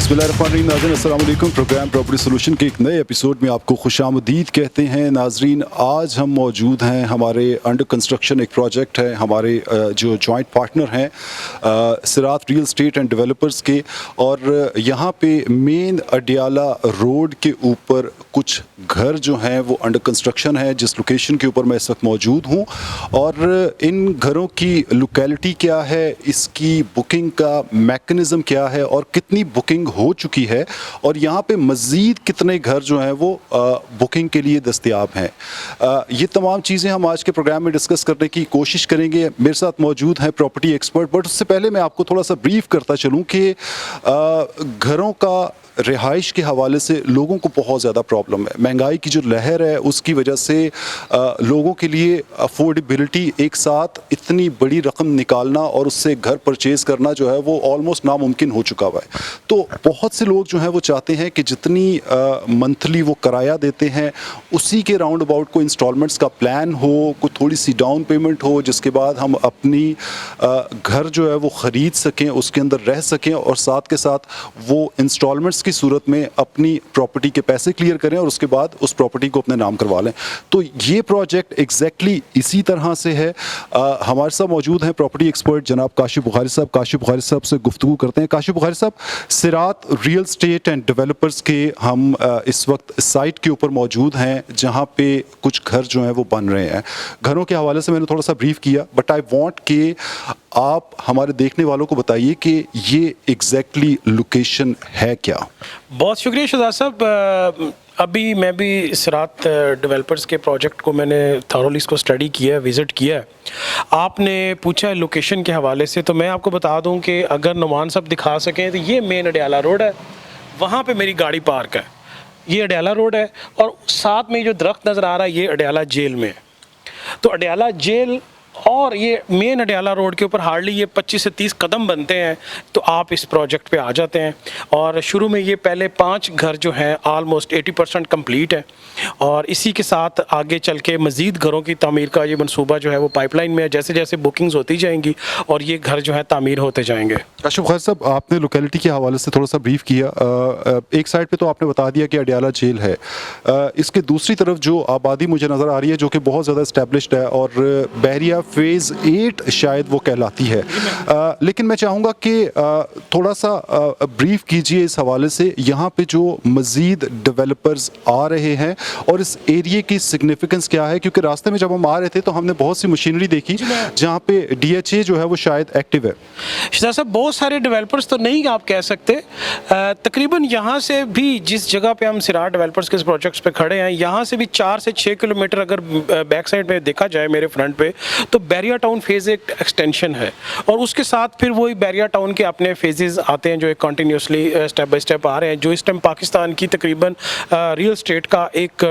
बिस्मिल्लाहिर्रहमानिर्रहीम। नाज़रीन अस्सलाम वालेकुम। प्रोग्राम प्रॉपर्टी सोल्यूशन के एक नए एपिसोड में आपको खुशामदीद कहते हैं। नाज़रीन, आज हम मौजूद हैं, हमारे अंडर कंस्ट्रक्शन एक प्रोजेक्ट है, हमारे जो जॉइंट पार्टनर हैं सिरात रियल एस्टेट एंड डेवलपर्स के, और यहाँ पे मेन अडियाला रोड के ऊपर कुछ घर जो हैं वो अंडर कंस्ट्रक्शन है, जिस लोकेशन के ऊपर मैं इस वक्त मौजूद हूँ। और इन घरों की लोकेलिटी क्या है, इसकी बुकिंग का मैकेनिज़्म क्या है और कितनी बुकिंग हो चुकी है, और यहाँ पे मज़ीद कितने घर जो हैं वो बुकिंग के लिए दस्तयाब हैं, ये तमाम चीज़ें हम आज के प्रोग्राम में डिस्कस करने की कोशिश करेंगे। मेरे साथ मौजूद हैं प्रॉपर्टी एक्सपर्ट, बट उससे पहले मैं आपको थोड़ा सा ब्रीफ करता चलूँ कि घरों का रिहाइश के हवाले से लोगों को बहुत ज़्यादा प्रॉब्लम है। महंगाई की जो लहर है उसकी वजह से लोगों के लिए अफोर्डेबिलिटी, एक साथ इतनी बड़ी रकम निकालना और उससे घर परचेज़ करना जो है वो ऑलमोस्ट नामुमकिन हो चुका हुआ है। तो बहुत से लोग जो हैं वो चाहते हैं कि जितनी मंथली वो किराया देते हैं उसी के राउंड अबाउट को इंस्टॉलमेंट्स का प्लान हो, कोई थोड़ी सी डाउन पेमेंट हो, जिसके बाद हम अपनी घर जो है वो ख़रीद सकें, उसके अंदर रह सकें, और साथ के साथ वो इंस्टॉलमेंट्स की सूरत में अपनी प्रॉपर्टी के पैसे क्लियर करें और उसके बाद उस प्रॉपर्टी को अपने नाम करवा लें। तो ये प्रोजेक्ट एग्जैक्टली इसी तरह से है। हमारे साथ मौजूद हैं प्रॉपर्टी एक्सपर्ट जनाब काशिफ बुखारी साहब। काशिफ बुखारी साहब से गुफ्तगू करते हैं। काशिफ बुखारी साहब, सिरात रियल एस्टेट एंड डेवलपर्स के हम इस वक्त साइट के ऊपर मौजूद हैं जहाँ पे कुछ घर जो हैं वो बन रहे हैं। घरों के हवाले से मैंने थोड़ा सा ब्रीफ किया, बट आई वांट कि आप हमारे देखने वालों को बताइए कि ये एग्जैक्टली लोकेशन है क्या। बहुत शुक्रिया शहजाद साहब। अभी मैं भी सिरात डेवलपर्स के प्रोजेक्ट को मैंने थॉरली इसको स्टडी किया है, विज़िट किया है। आपने पूछा है लोकेशन के हवाले से, तो मैं आपको बता दूं कि अगर नुमान साहब दिखा सकें तो ये मेन अडियाला रोड है, वहाँ पे मेरी गाड़ी पार्क है। ये अडियाला रोड है और साथ में जो दरख्त नज़र आ रहा है ये अडियाला जेल में है। तो अडियाला जेल और ये मेन अडियाला रोड के ऊपर हार्डली ये 25 से 30 कदम बनते हैं, तो आप इस प्रोजेक्ट पे आ जाते हैं। और शुरू में ये पहले 5 घर जो हैं आलमोस्ट 80% कंप्लीट है, और इसी के साथ आगे चल के मज़ीद घरों की तामीर का ये मनसूबा जो है वो पाइपलाइन में है। जैसे जैसे बुकिंग्स होती जाएंगी और ये घर जो है तामीर होते जाएंगे। काशिफ बुखारी साहब, आपने लोकेलिटी के हवाले से थोड़ा सा ब्रीफ किया। एक साइड पे तो आपने बता दिया कि अडियाला जेल है, इसके दूसरी तरफ जो आबादी मुझे नज़र आ रही है जो कि बहुत ज़्यादा इस्टेब्लिश्ड है, और बहरिया फेज़ 8 शायद वो कहलाती है। लेकिन मैं चाहूँगा कि थोड़ा सा ब्रीफ कीजिए इस हवाले से, यहाँ पे जो मज़ीद डेवलपर्स आ रहे हैं और इस एरिए की सिग्निफिकेंस क्या है, क्योंकि रास्ते में जब हम आ रहे थे तो हमने बहुत सी मशीनरी देखी जहाँ पे DHA जो है वो शायद एक्टिव है। शहजाद साहब, बहुत सारे डेवलपर्स तो नहीं आप कह सकते, तकरीबन यहाँ से भी जिस जगह पे हम सिरात डेवलपर्स के प्रोजेक्ट्स पे खड़े हैं, यहाँ से भी 4 से 6 किलोमीटर अगर बैक साइड में देखा जाए मेरे फ्रंट पे, तो बैरिया टाउन फेज़ एक एक्सटेंशन है, और उसके साथ फिर वही बैरिया टाउन के अपने फेजेस आते हैं जो एक कंटिन्यूसली स्टेप बाय स्टेप आ रहे हैं, जो इस टाइम पाकिस्तान की तकरीबन रियल एस्टेट का एक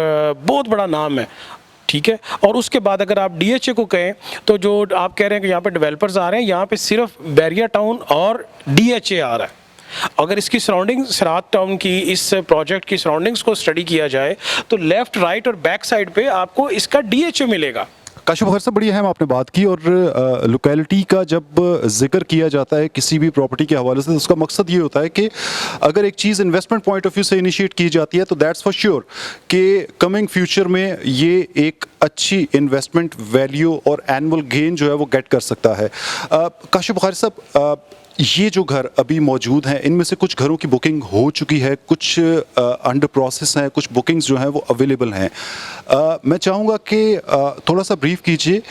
बहुत बड़ा नाम है। ठीक है। और उसके बाद अगर आप DHA को कहें तो जो आप कह रहे हैं कि यहाँ पे डेवलपर्स आ रहे हैं, यहाँ पे सिर्फ बैरिया टाउन और DHA आ रहा है। अगर इसकी सराउंडिंग सिरात टाउन की, इस प्रोजेक्ट की सराउंडिंग्स को स्टडी किया जाए तो लेफ्ट, राइट और बैक साइड पे आपको इसका DHA मिलेगा। काशिफ बुखारी साहब, बड़ी अहम आपने बात की, और लोकेलिटी का जब जिक्र किया जाता है किसी भी प्रॉपर्टी के हवाले से तो उसका मकसद ये होता है कि अगर एक चीज़ इन्वेस्टमेंट पॉइंट ऑफ व्यू से इनिशिएट की जाती है तो दैट्स फॉर श्योर कि कमिंग फ्यूचर में ये एक अच्छी इन्वेस्टमेंट वैल्यू और एनुअल गेन जो है वो गेट कर सकता है। काशिफ बुखारी साहब, ये जो घर अभी मौजूद हैं इनमें से कुछ घरों की बुकिंग हो चुकी है, कुछ अंडर प्रोसेस हैं, कुछ बुकिंग्स जो हैं वो अवेलेबल हैं। मैं चाहूँगा कि थोड़ा सा ब्रीफ कीजिए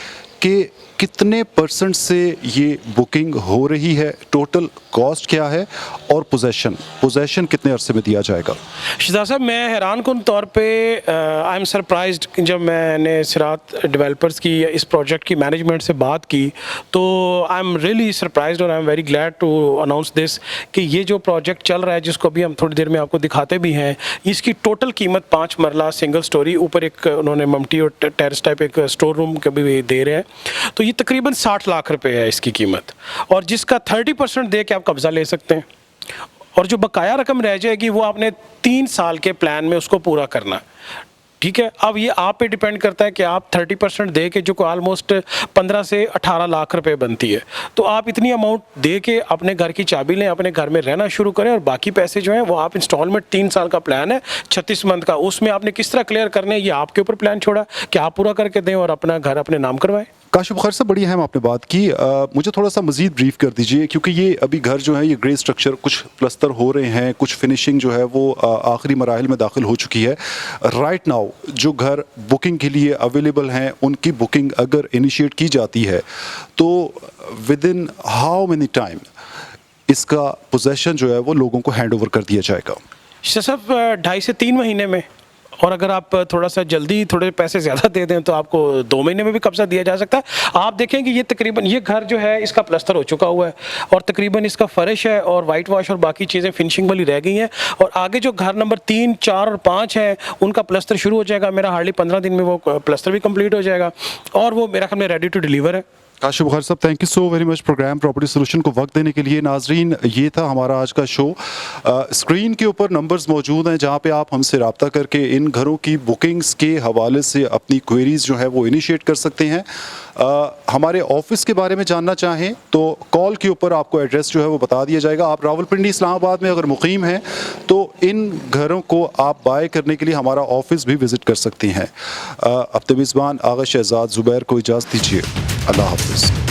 कि कितने % से ये बुकिंग हो रही है, टोटल कॉस्ट क्या है, और पोजेशन कितने अरसे में दिया जाएगा। शहजाद साहब, मैं हैरान कुन तौर पे आई एम सरप्राइज्ड जब मैंने सिरात डेवलपर्स की इस प्रोजेक्ट की मैनेजमेंट से बात की, तो आई एम रियली सरप्राइज्ड और I am very glad to announce this कि ये जो प्रोजेक्ट चल रहा है, जिसको अभी हम थोड़ी देर में आपको दिखाते भी हैं, इसकी टोटल कीमत 5 मरला सिंगल स्टोरी, ऊपर एक उन्होंने ममटी और टेरेस टाइप एक स्टोर रूम का भी दे रहे हैं, तो ये तकरीबन 60 लाख रुपए है इसकी कीमत, और जिसका 30% दे के आप कब्जा ले सकते हैं, और जो बकाया रकम रह जाएगी वो आपने 3 साल के प्लान में उसको पूरा करना है। ठीक है, अब ये आप पे डिपेंड करता है कि आप 30% दे के, जो को ऑलमोस्ट 15 से 18 लाख रुपए बनती है, तो आप इतनी अमाउंट दे के अपने घर की चाबी लें, अपने घर में रहना शुरू करें, और बाकी पैसे जो हैं वो आप इंस्टॉलमेंट 3 साल का प्लान है 36 मंथ का, उसमें आपने किस तरह क्लियर करने हैं ये आपके ऊपर प्लान छोड़ा कि आप पूरा करके दें और अपना घर अपने नाम करवाएं। काशिफ खैर साहब, बड़ी अहम आपने बात की। मुझे थोड़ा सा मजीद ब्रीफ कर दीजिए, क्योंकि ये अभी घर जो है ये ग्रे स्ट्रक्चर, कुछ प्लस्तर हो रहे हैं, कुछ फिनिशिंग जो है वो आखिरी मराहिल में दाखिल हो चुकी है। राइट नाउ जो घर बुकिंग के लिए अवेलेबल हैं, उनकी बुकिंग अगर इनिशिएट की जाती है तो with in how many time इसका पोजेसन जो है वो लोगों को हैंड ओवर कर दिया जाएगा? सब 2.5 से 3 महीने में, और अगर आप थोड़ा सा जल्दी थोड़े पैसे ज़्यादा दे दें तो आपको 2 महीने में भी कब्जा दिया जा सकता है। आप देखें कि ये तकरीबन, ये घर जो है इसका प्लस्तर हो चुका हुआ है और तकरीबन इसका फर्श है और वाइट वॉश और बाकी चीज़ें फिनिशिंग वाली रह गई हैं, और आगे जो घर नंबर 3, 4 और 5 है उनका प्लस्तर शुरू हो जाएगा। मेरा हार्डली 15 दिन में वो प्लस्तर भी कंप्लीट हो जाएगा और वो मेरा ख्याल में रेडी टू डिलीवर है। Kashif Khair sahab, thank you so very much programme property solution को वक्त देने के लिए। नाजरीन, ये था हमारा आज का शो। स्क्रीन के ऊपर नंबर्स मौजूद हैं जहां पे आप हमसे रब्ता करके इन घरों की बुकिंग्स के हवाले से अपनी क्वेरीज जो है वो इनिशिएट कर सकते हैं। हमारे ऑफिस के बारे में जानना चाहें तो कॉल के ऊपर आपको एड्रेस जो है वो बता दिया जाएगा। आप रावलपिंडी इस्लामाबाद में अगर मुकीम हैं तो इन घरों को आप बाय करने के लिए हमारा ऑफिस भी विज़िट कर सकती हैं। अब तब मेज़बान आगा शहजाद ज़ुबैर को इजाज़त दीजिए। अल्लाह हाफ़िज़।